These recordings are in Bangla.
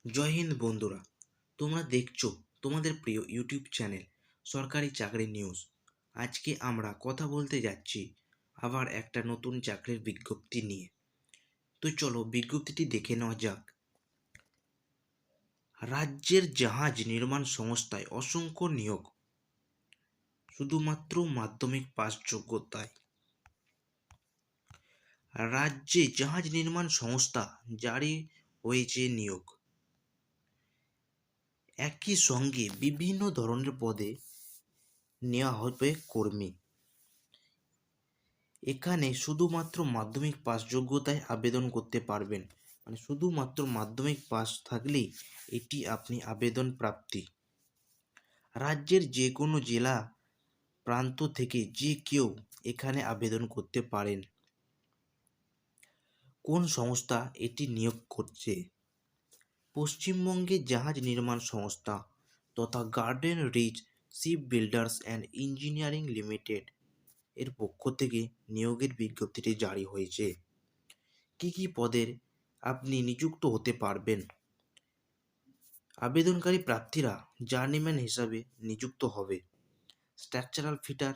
জয় হিন্দ বন্ধুরা, তোমরা দেখছো তোমাদের প্রিয় ইউটিউব চ্যানেল সরকারি চাকরি নিউজ। আজকে আমরা কথা বলতে যাচ্ছি আবার একটা নতুন চাকরির বিজ্ঞপ্তি নিয়ে। তো চলো বিজ্ঞপ্তিটি দেখে নেওয়া যাক। রাজ্যের জাহাজ নির্মাণ সংস্থায় অসংখ্য নিয়োগ, শুধুমাত্র মাধ্যমিক পাস যোগ্যতায়। রাজ্যে জাহাজ নির্মাণ সংস্থা জারি হয়েছে নিয়োগ। একই সঙ্গে বিভিন্ন ধরনের পদে নেওয়া হবে কর্মী। এখানে শুধুমাত্র মাধ্যমিক পাস যোগ্যতায় আবেদন করতে পারবেন, মানে শুধুমাত্র মাধ্যমিক পাস থাকলেই এটি আপনি আবেদন প্রাপ্তি। রাজ্যের যে কোনো জেলা প্রান্ত থেকে যে কেউ এখানে আবেদন করতে পারেন। কোন সংস্থা এটি নিয়োগ করছে? পশ্চিমবঙ্গে জাহাজ নির্মাণ সংস্থা তথা Garden Reach Shipbuilders and Engineering Limited এর পক্ষ থেকে নিয়োগের বিজ্ঞপ্তিটি জারি হয়েছে। কি কি পদের আপনি নিযুক্ত হতে পারবেন? আবেদনকারী প্রার্থীরা জার্নিম্যান হিসাবে নিযুক্ত হবে। Structural fitter,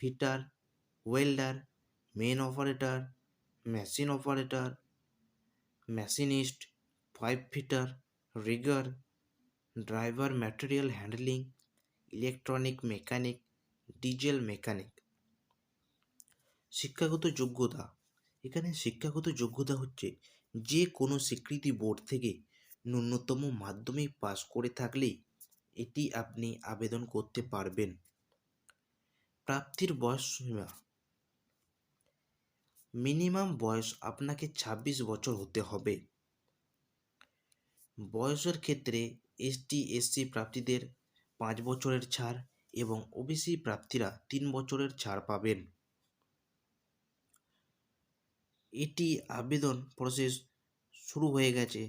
fitter, welder, men operator, machine operator, machinist, pipe fitter, rigger, driver, material handling, electronic mechanic, diesel mechanic. শিক্ষাগত যোগ্যতা, এখানে শিক্ষাগত যোগ্যতা হচ্ছে যে কোনো স্বীকৃতি বোর্ড থেকে ন্যূনতম মাধ্যমিক পাস করে থাকলেই এটি আপনি আবেদন করতে পারবেন। প্রাপ্তির বয়স সীমা, মিনিমাম বয়স আপনাকে 26 বছর হতে হবে। বয়সের ক্ষেত্রে এসটি/এসসি প্রার্থীদের 5 বছরের ছাড় এবং ওবিসি প্রার্থীরা 3 বছরের ছাড় পাবেন। এটি আবেদন প্রসেস শুরু হয়ে গেছে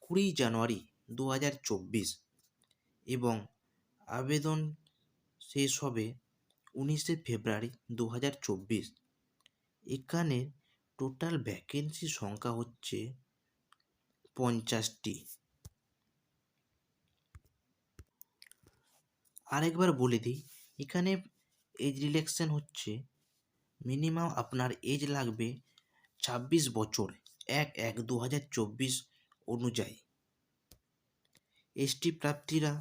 20 জানুয়ারি 2024 এবং আবেদন শেষ হবে 19 ফেব্রুয়ারি 2024। এখানে টোটাল ভ্যাকেন্সি সংখ্যা হচ্ছে 50টি। আরেকবার বলে দিই, এখানে এজ রিল্যাক্সেশন হচ্ছে মিনিমাম আপনার এজ লাগবে 26 বছর 1/1/2024 অনুযায়ী। এসটি প্রার্থীরা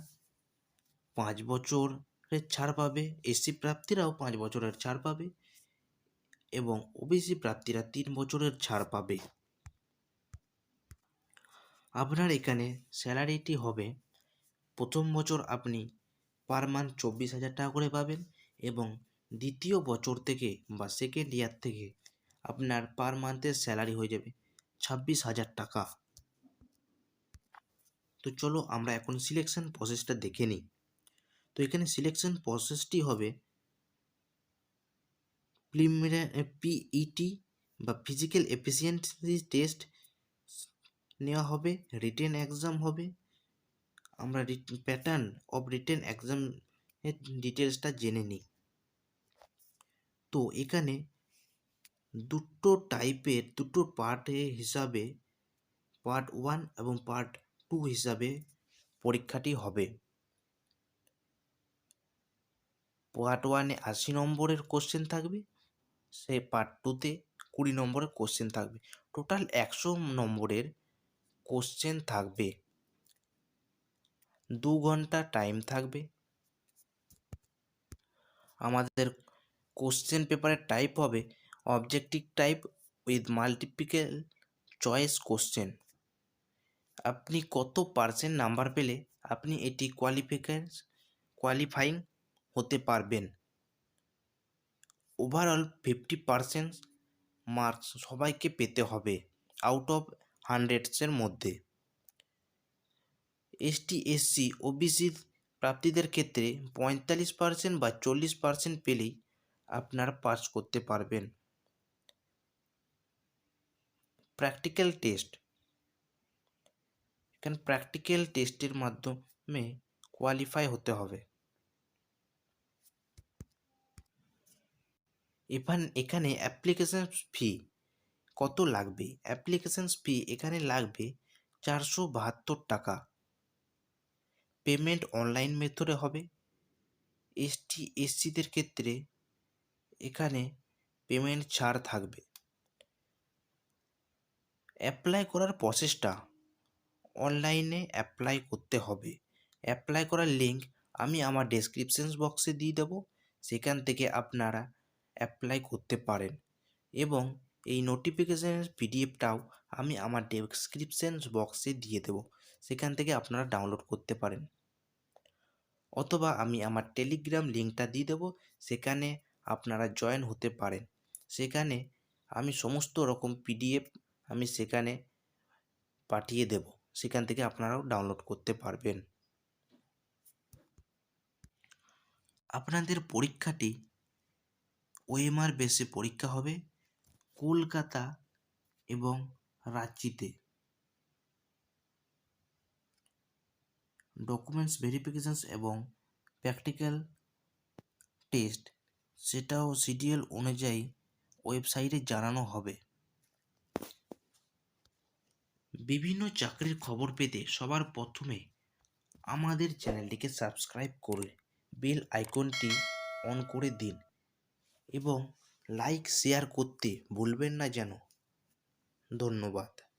5 বছরের ছাড় পাবে, এসসি প্রার্থীরাও 5 বছরের ছাড় পাবে এবং ওবিসি প্রার্থীরা 3 বছরের ছাড় পাবে। আপনার এখানে স্যালারিটি হবে, প্রথম বছর আপনি পার মান্থ 24,000 টাকা করে পাবেন এবং দ্বিতীয় বছর থেকে বা সেকেন্ড ইয়ার থেকে আপনার পার মান্থের স্যালারি হয়ে যাবে 26,000 টাকা। তো চলো আমরা এখন সিলেকশন প্রসেসটা দেখে নিই। তো এখানে সিলেকশন প্রসেসটি হবে পিইটি বা ফিজিক্যাল এফিসিয়েন্সি টেস্ট নেওয়া হবে, রিটেন এক্সাম হবে। আমরা প্যাটার্ন অফ রিটেন এক্সাম এর ডিটেলসটা জেনে নিই। তো এখানে দুটো পার্টে হিসাবে পার্ট 1 এবং পার্ট 2 হিসাবে পরীক্ষাটি হবে। পার্ট 1-এ 80 নম্বরের কোশ্চেন থাকবে, সেই পার্ট 2-তে 20 নম্বরের কোশ্চেন থাকবে। টোটাল 100 নম্বরের কোশ্চেন থাকবে। 2 ঘন্টা টাইম থাকবে। আমাদের কোশ্চেন পেপারের টাইপ হবে objective type with multiple choice question. আপনি কত পার্সেন্ট নাম্বার পেলে আপনি এটি কোয়ালিফাইং হতে পারবেন। ওভারঅল 50% মার্কস সবাইকে পেতে হবে আউট অফ 100 মধ্যে। এসটি/এসসি ওবিসি প্রাপ্তীদের ক্ষেত্রে 45% বা 40% পেলেই আপনারা পাস করতে পারবেন। প্র্যাকটিক্যাল টেস্ট, এখানে প্র্যাকটিক্যাল টেস্টের মাধ্যমে কোয়ালিফাই হতে হবে। এখানে অ্যাপ্লিকেশন ফি কত লাগবে? অ্যাপ্লিকেশন ফি এখানে লাগবে 472 টাকা। পেমেন্ট অনলাইন মেথডে হবে। এসটি এসসিদের ক্ষেত্রে এখানে পেমেন্ট ছাড় থাকবে। অ্যাপ্লাই করার প্রসেসটা অনলাইনে অ্যাপ্লাই করতে হবে। অ্যাপ্লাই করার লিঙ্ক আমি আমার ডেসক্রিপশন বক্সে দিয়ে দেবো, সেখান থেকে আপনারা অ্যাপ্লাই করতে পারেন। এবং এই নোটিফিকেশানের পিডিএফটাও আমি আমার ডেসক্রিপশন বক্সে দিয়ে দেবো, সেখান থেকে আপনারা ডাউনলোড করতে পারেন। অথবা আমি আমার টেলিগ্রাম লিঙ্কটা দিয়ে দেবো, সেখানে আপনারা জয়েন হতে পারেন। সেখানে আমি সমস্ত রকম পিডিএফ আমি সেখানে পাঠিয়ে দেব, সেখান থেকে আপনারাও ডাউনলোড করতে পারবেন। আপনাদের পরীক্ষাটি ওএমআর বেসে পরীক্ষা হবে কলকাতা এবং রাঁচিতে। ডকুমেন্টস ভেরিফিকেশানস এবং প্র্যাকটিক্যাল টেস্ট সেটাও শিডিউল অনুযায়ী ওয়েবসাইটে জানানো হবে। বিভিন্ন চাকরির খবর পেতে সবার প্রথমে আমাদের চ্যানেলটিকে সাবস্ক্রাইব করে বেল আইকনটি অন করে দিন এবং লাইক শেয়ার করতে ভুলবেন না যেন। ধন্যবাদ।